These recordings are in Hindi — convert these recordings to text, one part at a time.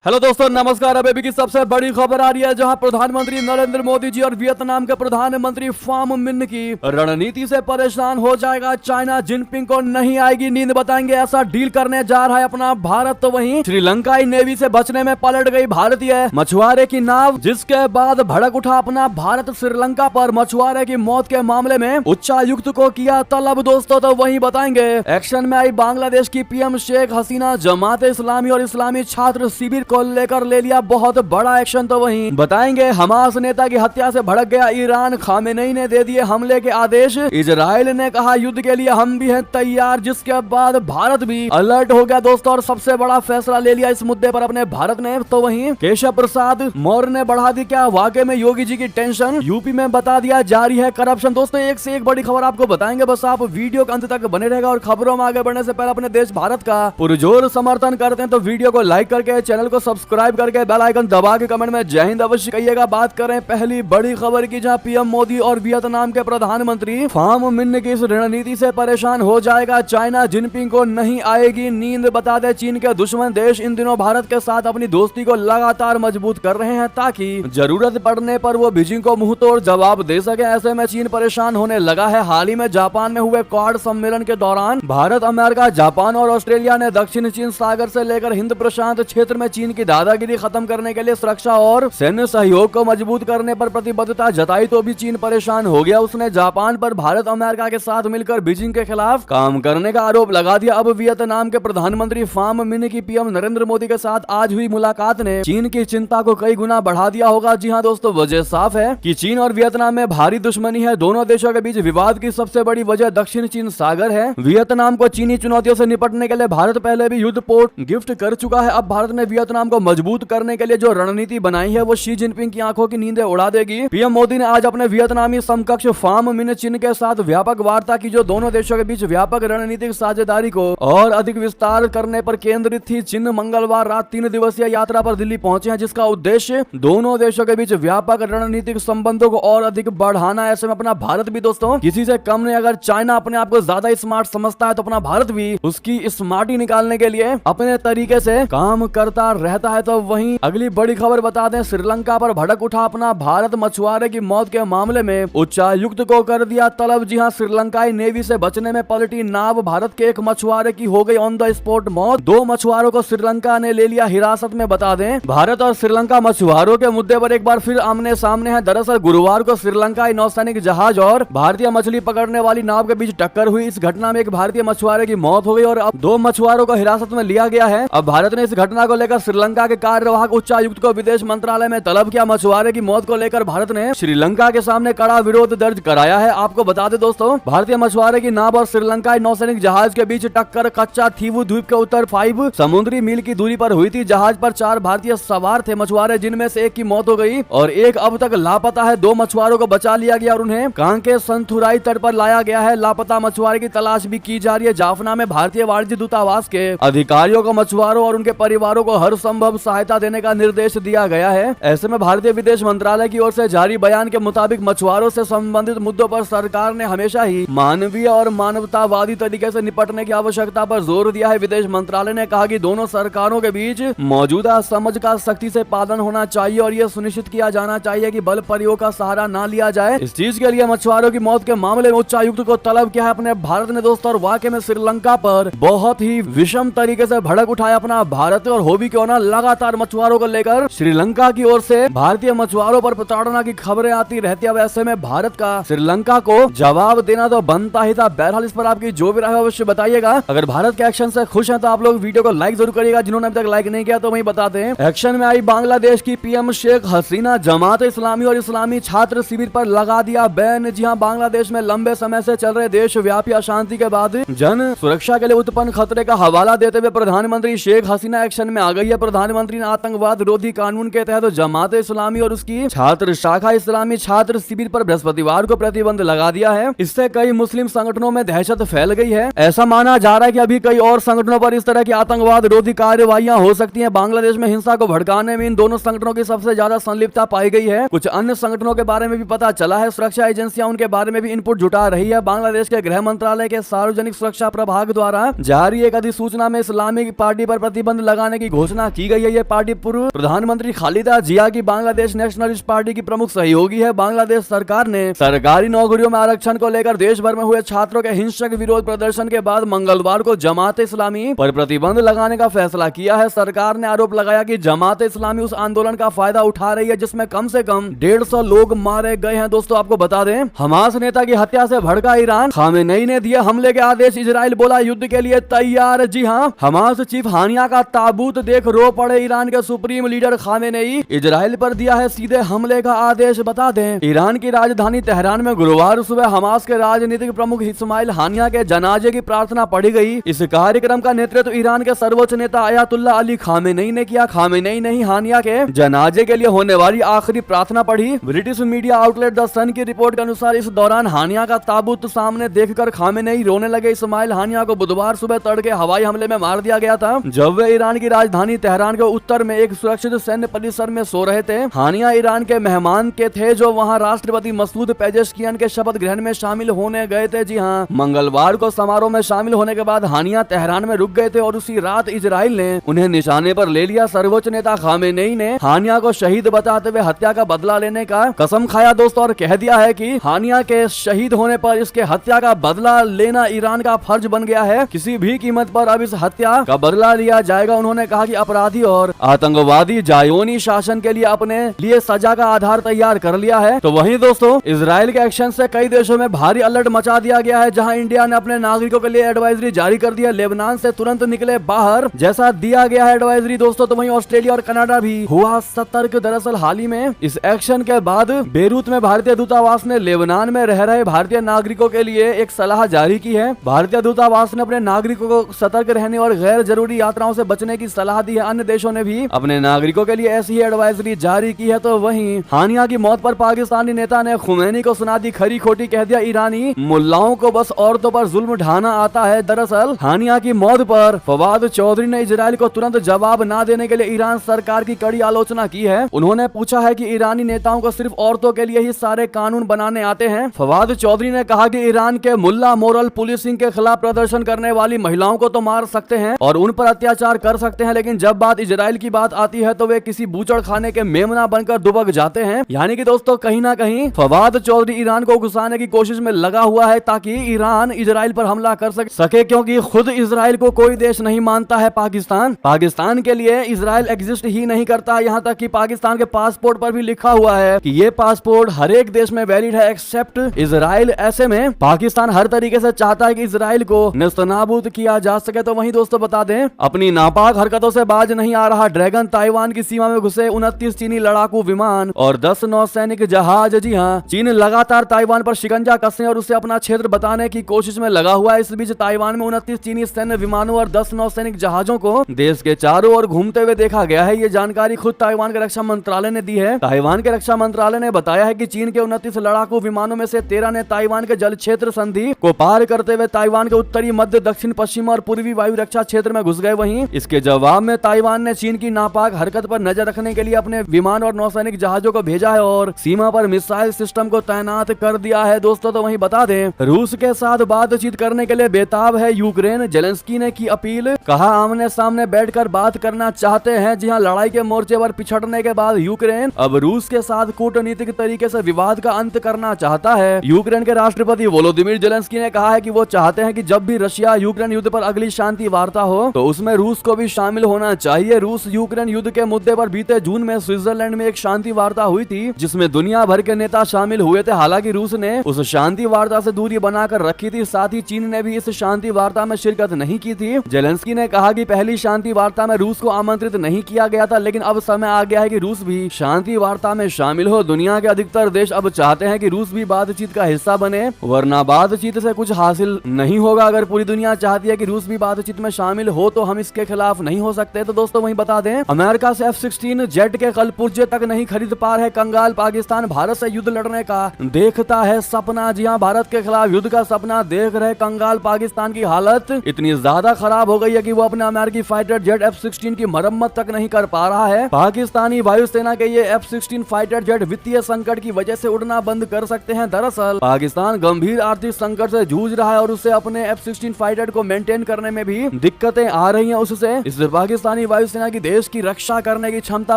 हेलो दोस्तों, नमस्कार। अभी की सबसे बड़ी खबर आ रही है, जहां प्रधानमंत्री नरेंद्र मोदी जी और वियतनाम के प्रधानमंत्री फाम मिन की रणनीति से परेशान हो जाएगा चाइना, जिनपिंग को नहीं आएगी नींद, बताएंगे ऐसा डील करने जा रहा है अपना भारत। तो वहीं श्रीलंकाई नेवी से बचने में पलट गई भारतीय मछुआरे की नाव, जिसके बाद भड़क उठा अपना भारत श्रीलंका पर। मछुआरे की मौत के मामले में उच्चायुक्त को किया तलब दोस्तों। तो वहीं बताएंगे एक्शन में आई बांग्लादेश की पीएम शेख हसीना, जमात इस्लामी और इस्लामी छात्र शिविर को लेकर ले लिया बहुत बड़ा एक्शन। तो वहीं बताएंगे हमास नेता की हत्या से भड़क गया ईरान, खामेनेई ने दे दिए हमले के आदेश, इजराइल ने कहा युद्ध के लिए हम भी हैं तैयार, जिसके बाद भारत भी अलर्ट हो गया दोस्तों और सबसे बड़ा फैसला ले लिया इस मुद्दे पर अपने भारत ने। तो वहीं केशव प्रसाद मौर्य ने बढ़ा दी क्या वाकई में योगी जी की टेंशन, यूपी में बता दिया जारी है करप्शन। दोस्तों एक से एक बड़ी खबर आपको बताएंगे, बस आप वीडियो के अंत तक बने रहेगा। और खबरों में आगे बढ़ने से पहले अपने देश भारत का पुरजोर समर्थन करते हैं तो वीडियो को लाइक करके, चैनल को सब्सक्राइब करके, बेल आइकन दबा के कमेंट में जय हिंद अवश्य कहिएगा। बात करें पहली बड़ी खबर की, जहां पीएम मोदी और वियतनाम के प्रधानमंत्री फाम मिन की इस रणनीति से परेशान हो जाएगा चाइना, जिनपिंग को नहीं आएगी नींद, बता दे चीन के दुश्मन देश इन दिनों भारत के साथ अपनी दोस्ती को लगातार मजबूत कर रहे हैं ताकि जरूरत पड़ने पर वो बीजिंग को मुंह तोड़ जवाब दे सके। ऐसे में चीन परेशान होने लगा है। हाल ही में जापान में हुए क्वाड सम्मेलन के दौरान भारत, अमेरिका, जापान और ऑस्ट्रेलिया ने दक्षिण चीन सागर से लेकर हिंद प्रशांत क्षेत्र में चीन की दादागिरी खत्म करने के लिए सुरक्षा और सैन्य सहयोग को मजबूत करने पर प्रतिबद्धता जताई। तो भी चीन परेशान हो गया। उसने जापान पर भारत, अमेरिका के साथ मिलकर बीजिंग के खिलाफ काम करने का आरोप लगा दिया। अब वियतनाम के प्रधानमंत्री फाम मिन की पीएम नरेंद्र मोदी के साथ आज हुई मुलाकात ने चीन की चिंता को कई गुना बढ़ा दिया होगा। जी हाँ दोस्तों, वजह साफ है कि चीन और वियतनाम में भारी दुश्मनी है। दोनों देशों के बीच विवाद की सबसे बड़ी वजह दक्षिण चीन सागर है। वियतनाम को चीनी चुनौतियों से निपटने के लिए भारत पहले भी युद्ध पोर्ट गिफ्ट कर चुका है। अब भारत ने वियतनाम को मजबूत करने के लिए जो रणनीति बनाई है वो शी जिनपिंग की आंखों की नींदें उड़ा देगी। पीएम मोदी ने आज अपने वियतनामी समकक्ष फाम मिन चिन के साथ व्यापक वार्ता की, जो दोनों देशों के बीच व्यापक रणनीतिक साझेदारी को और अधिक विस्तार करने पर केंद्रित थी। चीन मंगलवार रात 3 दिवसीय यात्रा पर दिल्ली पहुंचे हैं, जिसका उद्देश्य दोनों देशों के बीच व्यापक रणनीतिक संबंधों को और अधिक बढ़ाना। ऐसे में अपना भारत भी दोस्तों किसी से कम नहीं। अगर चाइना अपने आप को ज्यादा स्मार्ट समझता है तो अपना भारत भी उसकी स्मार्टी निकालने के लिए अपने तरीके से काम करता रहता है। तो वहीं अगली बड़ी खबर बता दें, श्रीलंका पर भड़क उठा अपना भारत, मछुआरे की मौत के मामले में उच्चायुक्त को कर दिया तलब। जी हां, श्रीलंकाई नेवी से बचने में पलटी नाव, भारत के एक मछुआरे की हो गई ऑन द स्पॉट मौत। 2 मछुआरों को श्रीलंका ने ले लिया हिरासत में। बता दें भारत और श्रीलंका मछुआरों के मुद्दे पर एक बार फिर आमने सामने है। दरअसल गुरुवार को श्रीलंकाई नौसैनिक जहाज और भारतीय मछली पकड़ने वाली नाव के बीच टक्कर हुई। इस घटना में एक भारतीय मछुआरे की मौत हो गई और अब 2 मछुआरों को हिरासत में लिया गया है। अब भारत ने इस घटना को लेकर श्रीलंका के कार्यवाहक उच्चायुक्त को विदेश मंत्रालय में तलब किया। मछुआरे की मौत को लेकर भारत ने श्रीलंका के सामने कड़ा विरोध दर्ज कराया है। आपको बता दें दोस्तों, भारतीय मछुआरे की नाव और श्रीलंकाई नौसैनिक जहाज के बीच टक्कर कच्चा थीवू द्वीप के उत्तर 5 समुद्री मील की दूरी पर हुई थी। जहाज पर 4 भारतीय सवार थे मछुआरे, जिनमें से एक की मौत हो गई और एक अब तक लापता है। 2 मछुआरों को बचा लिया गया और उन्हें कांके संथुराई तट पर लाया गया है। लापता मछुआरे की तलाश भी की जा रही है। जाफना में भारतीय वाणिज्य दूतावास के अधिकारियों को मछुआरों और उनके परिवारों को हर संभव सहायता देने का निर्देश दिया गया है। ऐसे में भारतीय विदेश मंत्रालय की ओर से जारी बयान के मुताबिक मछुआरों से संबंधित मुद्दों पर सरकार ने हमेशा ही मानवीय और मानवतावादी तरीके से निपटने की आवश्यकता पर जोर दिया है। विदेश मंत्रालय ने कहा कि दोनों सरकारों के बीच मौजूदा समझ का सख्ती से पालन होना चाहिए और यह सुनिश्चित किया जाना चाहिए कि बल प्रयोग का सहारा न लिया जाए। इस चीज के लिए मछुआरों की मौत के मामले में उच्चायुक्त को तलब किया है अपने भारत ने दोस्तों। और वाकई में श्रीलंका पर बहुत ही विषम तरीके से भड़क उठाया अपना भारत, और हो भी क्यों ना लगातार मछुआरों को लेकर श्रीलंका की ओर से भारतीय मछुआरों पर प्रताड़ना की खबरें आती रहती है। वैसे में भारत का श्रीलंका को जवाब देना तो बनता ही था। बहरहाल इस पर आपकी जो भी राय है अवश्य बताइएगा। अगर भारत के एक्शन से खुश हैं तो आप लोग वीडियो को लाइक जरूर करिएगा। जिन्होंने अभी तक लाइक नहीं किया तो वही बताते हैं। एक्शन में आई बांग्लादेश की पीएम शेख हसीना, जमात इस्लामी और इस्लामी छात्र शिविर पर लगा दिया बैन। जी हां, बांग्लादेश में लंबे समय से चल रहे देशव्यापी अशांति के बाद जन सुरक्षा के लिए उत्पन्न खतरे का हवाला देते हुए प्रधानमंत्री शेख हसीना एक्शन में आ गई है। प्रधानमंत्री ने आतंकवाद रोधी कानून के तहत जमात इस्लामी और उसकी छात्र शाखा इस्लामी छात्र शिविर पर बृहस्पतिवार को प्रतिबंध लगा दिया है। इससे कई मुस्लिम संगठनों में दहशत फैल गई है। ऐसा माना जा रहा है कि अभी कई और संगठनों पर इस तरह की आतंकवाद रोधी कार्रवाइयां हो सकती हैं। बांग्लादेश में हिंसा को भड़काने में इन दोनों संगठनों की सबसे ज्यादा संलिप्तता पाई गई है। कुछ अन्य संगठनों के बारे में भी पता चला है। सुरक्षा एजेंसियां उनके बारे में भी इनपुट जुटा रही है। बांग्लादेश के गृह मंत्रालय के सार्वजनिक सुरक्षा प्रभाग द्वारा जारी एक अधिसूचना में इस्लामिक पार्टी पर प्रतिबंध लगाने की घोषणा की गई है। ये पार्टी पूर्व प्रधानमंत्री खालिदा जिया की बांग्लादेश नेशनलिस्ट पार्टी की प्रमुख सहयोगी है। बांग्लादेश सरकार ने सरकारी नौकरियों में आरक्षण को लेकर देश भर में हुए छात्रों के हिंसक विरोध प्रदर्शन के बाद मंगलवार को जमात इस्लामी पर प्रतिबंध लगाने का फैसला किया है। सरकार ने आरोप लगाया कि जमात इस्लामी उस आंदोलन का फायदा उठा रही है जिसमें कम से कम 150 लोग मारे गए हैं। दोस्तों आपको बता दें, हमास नेता की हत्या से भड़का ईरान, खामेनेई ने दिया हमले के आदेश, इजराइल बोला युद्ध के लिए तैयार। जी हां, हमास चीफ हानिया का ताबूत देख रो पड़े ईरान के सुप्रीम लीडर खामेनेई, इजराइल पर दिया है सीधे हमले का आदेश। बता दें, ईरान की राजधानी तेहरान में गुरुवार सुबह हमास के राजनीतिक प्रमुख इस्माइल हानिया के जनाजे की प्रार्थना पढ़ी गई। इस कार्यक्रम का नेतृत्व ईरान के सर्वोच्च नेता अयातुल्ला अली खामेनेई ने किया। खामेनेई ने ही हानिया के जनाजे के लिए होने वाली आखिरी प्रार्थना पढ़ी। ब्रिटिश मीडिया आउटलेट द सन की रिपोर्ट के अनुसार इस दौरान हानिया का ताबूत सामने देखकर खामेनेई रोने लगे। इस्माइल हानिया को बुधवार सुबह तड़के हवाई हमले में मार दिया गया था जब वे ईरान की राजधानी तेहरान के उत्तर में एक सुरक्षित सैन्य परिसर में सो रहे थे। हानिया ईरान के मेहमान के थे जो वहां राष्ट्रपति मसूद पेजेशकियान के शपथ ग्रहण में शामिल होने गए थे। जी हां, मंगलवार को समारोह में शामिल होने के बाद हानिया तेहरान में रुक गए थे और उसी रात इजराइल ने उन्हें निशाने पर ले लिया। सर्वोच्च नेता खामेनेई ने हानिया को शहीद बताते हुए हत्या का बदला लेने का कसम खाया दोस्तों, और कह दिया है कि हानिया के शहीद होने पर इसके हत्या का बदला लेना ईरान का फर्ज बन गया है। किसी भी कीमत पर अब इस हत्या का बदला लिया जाएगा। उन्होंने कहा कि अपराधी और आतंकवादी जायोनी शासन के लिए अपने लिए सजा का आधार तैयार कर लिया है। तो वहीं दोस्तों, इजराइल के एक्शन से कई देशों में भारी अलर्ट मचा दिया गया है। जहां इंडिया ने अपने नागरिकों के लिए एडवाइजरी जारी कर दी है, लेबनान से तुरंत निकले बाहर जैसा दिया गया है एडवाइजरी दोस्तों। तो वहीं ऑस्ट्रेलिया और कनाडा भी हुआ सतर्क। दरअसल हाल ही में इस एक्शन के बाद बेरूत में भारतीय दूतावास ने लेबनान में रह रहे भारतीय नागरिकों के लिए एक सलाह जारी की है। भारतीय दूतावास ने अपने नागरिकों को सतर्क रहने और गैर जरूरी यात्राओं से बचने की सलाह दी है। अन्य देशों ने भी अपने नागरिकों के लिए ऐसी ही एडवाइजरी जारी की है। तो वहीं हानिया की मौत पर पाकिस्तानी नेता ने खुमैनी को सुना दी खरी खोटी, कह दिया ईरानी मुल्लाओं को बस औरतों पर जुल्म ढाना आता है। दरअसल हानिया की मौत पर फवाद चौधरी ने इजराइल को तुरंत जवाब न देने के लिए ईरान सरकार की कड़ी आलोचना की है। उन्होंने पूछा है कि ईरानी नेताओं को सिर्फ औरतों के लिए ही सारे कानून बनाने आते हैं। फवाद चौधरी ने कहा कि ईरान के मुल्ला मोरल पुलिसिंग के खिलाफ प्रदर्शन करने वाली महिलाओं को तो मार सकते हैं और उन पर अत्याचार कर सकते हैं, लेकिन जब बात इजराइल की बात आती है तो वे किसी बूचड़ खाने के मेमना बनकर दुबक जाते हैं। यानी कि दोस्तों, कहीं ना कहीं फवाद चौधरी ईरान को घुसाने की कोशिश में लगा हुआ है ताकि ईरान इजराइल पर हमला कर सके, क्योंकि खुद इजराइल को कोई देश नहीं मानता है। पाकिस्तान के लिए इजराइल एग्जिस्ट ही नहीं करता। यहाँ तक कि पाकिस्तान के पासपोर्ट पर भी लिखा हुआ है कि ये पासपोर्ट हर एक देश में वैलिड है एक्सेप्ट इजराइल। ऐसे में पाकिस्तान हर तरीके से चाहता है कि इजराइल को नेस्तनाबूद किया जा सके। तो वहीं दोस्तों बता दें, अपनी नापाक हरकतों से बाज नहीं आ रहा ड्रैगन। ताइवान की सीमा में घुसे 29 चीनी लड़ाकू विमान और 10 नौसैनिक जहाज। जी हाँ, चीन लगातार ताइवान पर शिकंजा कसने और उसे अपना क्षेत्र बताने की कोशिश में लगा हुआ है। इस बीच ताइवान में 29 चीनी सैन्य विमानों और 10 नौसैनिक जहाजों को देश के चारों ओर घूमते हुए देखा गया है। ये जानकारी खुद ताइवान के रक्षा मंत्रालय ने दी है। ताइवान के रक्षा मंत्रालय ने बताया है कि चीन के 29 लड़ाकू विमानों में से 13 ने ताइवान के जल क्षेत्र संधि को पार करते हुए ताइवान के उत्तरी, मध्य, दक्षिण, पश्चिम और पूर्वी वायु रक्षा क्षेत्र में घुस गए। वहीं इसके जवाब में ताइवान ने चीन की नापाक हरकत पर नजर रखने के लिए अपने विमान और नौसैनिक जहाजों को भेजा है और सीमा पर मिसाइल सिस्टम को तैनात कर दिया है। दोस्तों तो वहीं बता दें, रूस के साथ बातचीत करने के लिए बेताब है यूक्रेन। जेलेंस्की ने की अपील, कहा आमने सामने बैठकर बात करना चाहते हैं। जी हाँ, लड़ाई के मोर्चे पर पिछड़ने के बाद यूक्रेन अब रूस के साथ कूटनीतिक तरीके से विवाद का अंत करना चाहता है। यूक्रेन के राष्ट्रपति वोलोदिमीर जेलेंस्की ने कहा है कि वो चाहते हैं कि जब भी रशिया यूक्रेन युद्ध पर अगली शांति वार्ता हो तो उसमें रूस को भी शामिल होना चाहिए। रूस यूक्रेन युद्ध के मुद्दे पर बीते जून में स्विट्जरलैंड में एक शांति वार्ता हुई थी जिसमें दुनिया भर के नेता शामिल हुए थे। हालांकि रूस ने उस शांति वार्ता से दूरी बनाकर रखी थी। साथ ही चीन ने भी इस शांति वार्ता में शिरकत नहीं की थी। जेलेंस्की ने कहा कि पहली शांति वार्ता में रूस को आमंत्रित नहीं किया गया था, लेकिन अब समय आ गया है कि रूस भी शांति वार्ता में शामिल हो। दुनिया के अधिकतर देश अब चाहते हैं कि रूस भी बातचीत का हिस्सा बने, वरना बातचीत से कुछ हासिल नहीं होगा। अगर पूरी दुनिया चाहती है कि रूस भी बातचीत में शामिल हो तो हम इसके खिलाफ नहीं हो सकते। तो दोस्तों वहीं बता दें, अमेरिका से F-16 जेट के कल पुर्जे तक नहीं खरीद पा रहे कंगाल। पाकिस्तान भारत से युद्ध लड़ने का देखता है सपना। जी हाँ, भारत के खिलाफ युद्ध का सपना देख रहे कंगाल पाकिस्तान की हालत इतनी ज्यादा खराब हो गई है कि वो अपने अमेरिकी फाइटर जेट F-16 की मरम्मत तक नहीं कर पा रहा है। पाकिस्तानी वायुसेना के ये F-16 फाइटर जेट वित्तीय संकट की वजह से उड़ना बंद कर सकते हैं। दरअसल पाकिस्तान गंभीर आर्थिक संकट से जूझ रहा है और उसे अपने F-16 फाइटर को मेंटेन करने में भी दिक्कतें आ रही हैं। उससे इस पाकिस्तानी पाकिस्तानी वायुसेना की देश की रक्षा करने की क्षमता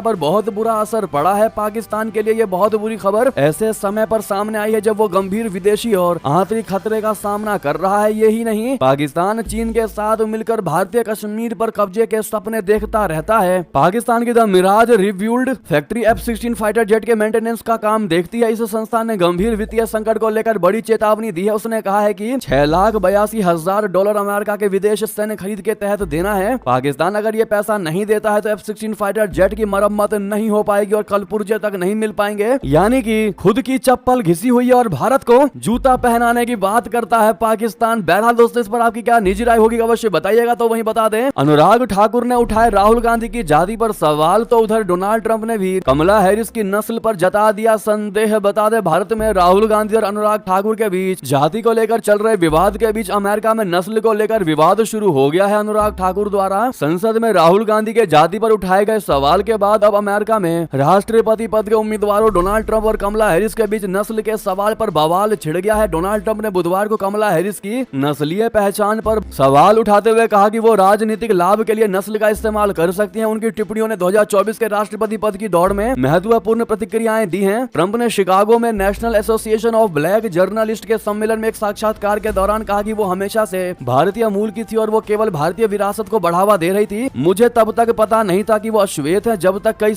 पर बहुत बुरा असर पड़ा है। पाकिस्तान के लिए ये बहुत बुरी खबर ऐसे समय पर सामने आई है जब वो गंभीर विदेशी और आंतरिक खतरे का सामना कर रहा है। यही नहीं, पाकिस्तान चीन के साथ मिलकर भारतीय कश्मीर पर कब्जे के सपने देखता रहता है। पाकिस्तान की the Mirage rebuild factory F-16 fighter jet के मेंटेनेंस का काम देखती है। इस संस्थान ने गंभीर वित्तीय संकट को लेकर बड़ी चेतावनी दी है। उसने कहा है कि $6,82,000 अमेरिका के विदेश सैन्य खरीद के तहत देना है। पाकिस्तान अगर ये पैसा नहीं देता है तो F-16 फाइटर जेट की मरम्मत नहीं हो पाएगी और कल पुर्जे तक नहीं मिल पाएंगे। यानी कि खुद की चप्पल घिसी हुई है और भारत को जूता पहनाने की बात करता है पाकिस्तान। बहरहाल दोस्तों, इस पर आपकी क्या निजी राय होगी अवश्य बताइएगा। तो वहीं बता दें, अनुराग ठाकुर ने उठाए राहुल गांधी की जाति पर सवाल, तो उधर डोनाल्ड ट्रंप ने भी कमला हैरिस की नस्ल पर जता दिया संदेह। बता दें, भारत में राहुल गांधी और अनुराग ठाकुर के बीच जाति को लेकर चल रहे विवाद के बीच अमेरिका में नस्ल को लेकर विवाद शुरू हो गया है। अनुराग ठाकुर द्वारा संसद में राहुल गांधी के जाति पर उठाए गए सवाल के बाद अब अमेरिका में राष्ट्रपति पद के उम्मीदवारों डोनाल्ड ट्रंप और कमला हैरिस के बीच नस्ल के सवाल पर बवाल छिड़ गया है। डोनाल्ड ट्रंप ने बुधवार को कमला हैरिस की नस्लीय पहचान पर सवाल उठाते हुए कहा कि वो राजनीतिक लाभ के लिए नस्ल का इस्तेमाल कर सकती हैं। उनकी टिप्पणियों ने 2024 के राष्ट्रपति पद की दौड़ में महत्वपूर्ण प्रतिक्रियाएं दी हैं। ट्रंप ने शिकागो में national association of black journalist के सम्मेलन में एक साक्षात्कार के दौरान कहा कि वो हमेशा से भारतीय मूल की थी और वो केवल भारतीय विरासत को बढ़ावा दे रही थी। मुझे तब तक पता नहीं था कि वो अश्वेत है, जब तक कई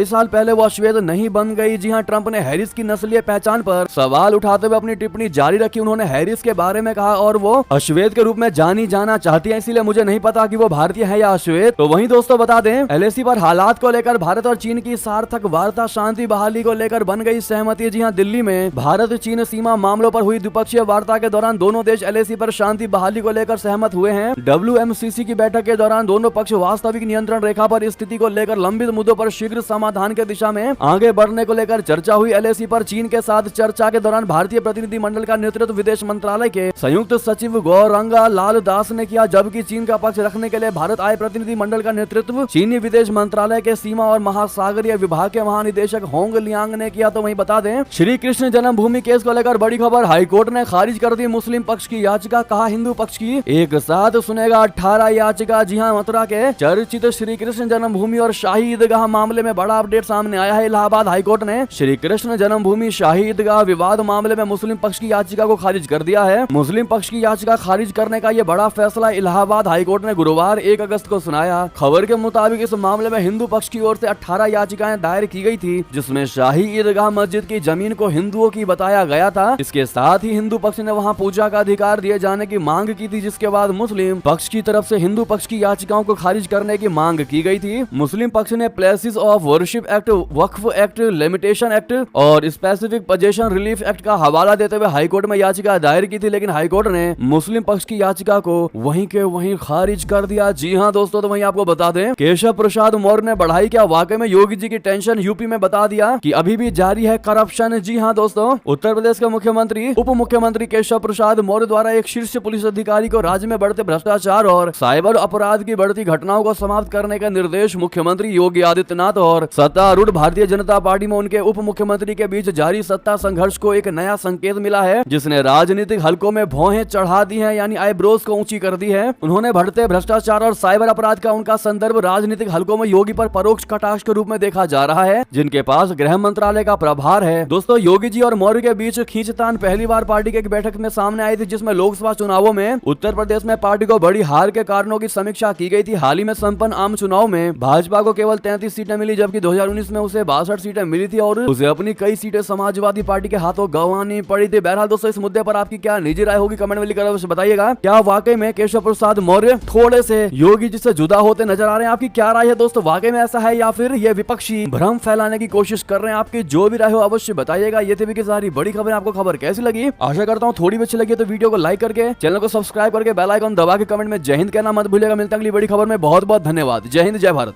साल पहले वो अश्वेत नहीं बन गई। जी हाँ, ट्रंप ने हैरिस की नस्लीय पहचान पर सवाल उठाते हुए अपनी टिप्पणी जारी रखी। उन्होंने हैरिस के बारे में कहा, और वो अश्वेत के रूप में जानी जाना चाहती है, इसीलिए मुझे नहीं पता कि वो भारतीय है या अश्वेत। तो वहीं दोस्तों बता दें, LAC पर हालात को लेकर भारत और चीन की सार्थक वार्ता शांति बहाली को लेकर बन गई सहमति। जी हाँ, दिल्ली में भारत चीन सीमा मामलों पर हुई द्विपक्षीय वार्ता के दौरान दोनों देश LAC पर शांति बहाली को लेकर सहमत हुए हैं। WMCC की बैठक के दौरान दोनों पक्ष वास्तविक नियंत्रण रेखा पर स्थिति को लेकर लंबित मुद्दों पर शीघ्र समाधान के दिशा में आगे बढ़ने को लेकर चर्चा हुई। LAC पर चीन के साथ चर्चा के दौरान भारतीय प्रतिनिधि मंडल का नेतृत्व विदेश मंत्रालय के संयुक्त सचिव गौरंगा लाल दास ने किया, जबकि चीन का पक्ष रखने के लिए भारत आए प्रतिनिधि मंडल का नेतृत्व चीनी विदेश मंत्रालय के सीमा और महासागरीय विभाग के महानिदेशक होंग लियांग ने किया। तो वहीं बता दें, श्री कृष्ण जन्मभूमि केस को लेकर बड़ी खबर, हाईकोर्ट ने खारिज कर दी मुस्लिम पक्ष की याचिका, कहा हिंदू पक्ष की एक साथ सुनेगा 18 याचिका। जी हां, मथुरा के चर्चित श्री कृष्ण जन्मभूमि और शाही ईदगाह मामले में बड़ा अपडेट सामने आया है। इलाहाबाद हाईकोर्ट ने श्री कृष्ण जन्मभूमि शाही ईदगाह विवाद मामले में मुस्लिम पक्ष की याचिका को खारिज कर दिया है। मुस्लिम पक्ष की याचिका खारिज करने का यह बड़ा फैसला इलाहाबाद हाईकोर्ट ने गुरुवार 1 अगस्त को सुनाया। खबर के मुताबिक इस मामले में हिंदू पक्ष की ओर से 18 याचिकाएं दायर की गई थी, जिसमें शाही ईदगाह मस्जिद की जमीन को हिंदुओं की बताया गया था। इसके साथ ही हिंदू पक्ष ने वहां पूजा का अधिकार दिए जाने की मांग की थी, जिसके बाद मुस्लिम पक्ष की तरफ से हिंदू पक्ष की याचिकाओं को खारिज करने की मांग की गई थी। मुस्लिम पक्ष ने places of worship act, Waqf act, limitation act और स्पेसिफिक पोजेशन रिलीफ एक्ट का हवाला देते हुए हाईकोर्ट में याचिका दायर की थी, लेकिन हाईकोर्ट ने मुस्लिम पक्ष की याचिका को वहीं के वहीं खारिज कर दिया। जी हां दोस्तों, तो वहीं आपको बता दें, केशव प्रसाद मौर्य ने बढ़ाई क्या वाकई में योगी जी की टेंशन, यूपी में बता दिया कि अभी भी जारी है करप्शन। जी हां दोस्तों, उत्तर प्रदेश के मुख्यमंत्री उप मुख्यमंत्री केशव प्रसाद मौर्य द्वारा एक शीर्ष पुलिस अधिकारी को राज्य में बढ़ते भ्रष्टाचार और साइबर अपराध की बढ़ती घटनाओं को समाप्त करने का निर्देश मुख्यमंत्री योगी आदित्यनाथ और सत्तारूढ़ भारतीय जनता पार्टी में उनके उप मुख्यमंत्री के बीच जारी सत्ता संघर्ष को एक नया संकेत मिला है, जिसने राजनीतिक हलकों में भौहें चढ़ा दी हैं, यानी आईब्रोज को ऊंची कर दी है। उन्होंने बढ़ते भ्रष्टाचार और साइबर अपराध का उनका संदर्भ राजनीतिक हलकों में योगी पर परोक्ष कटाक्ष के रूप में देखा जा रहा है, जिनके पास गृह मंत्रालय का प्रभार है। दोस्तों, योगी जी और मौर्य के बीच खींचतान पहली बार पार्टी की एक बैठक में सामने आई थी, जिसमें लोकसभा चुनावों में उत्तर प्रदेश में पार्टी को बड़ी हार के कारणों की समीक्षा की गई थी। हाल ही में संपन्न आम चुनाव में भाजपा को केवल 33 सीटें मिली, जबकि 2019 में उसे 62 सीटें मिली थी और उसे अपनी कई सीटें समाजवादी पार्टी के हाथों गंवानी पड़ी थी। बहरहाल दोस्तों, इस मुद्दे पर आपकी क्या निजी राय होगी कमेंट में लिखकर अवश्य बताइएगा। क्या वाकई में केशव प्रसाद मौर्य थोड़े से योगी जी से जुदा होते नजर आ रहे हैं? आपकी क्या राय है दोस्तों, वाकई में ऐसा है या फिर ये विपक्षी भ्रम फैलाने की कोशिश कर रहे हैं? आपकी जो भी राय हो अवश्य बताइएगा। ये थी की सारी बड़ी खबर। आपको खबर कैसी लगी? आशा करता हूँ थोड़ी भी अच्छी लगी तो वीडियो को लाइक करके चैनल को सब्सक्राइब करके बेल आइकन दबा के कमेंट में जय हिंद कहना मत भूलिएगा। मिलता है अगली बड़ी खबर में। बहुत बहुत धन्यवाद। जय हिंद, जय भारत।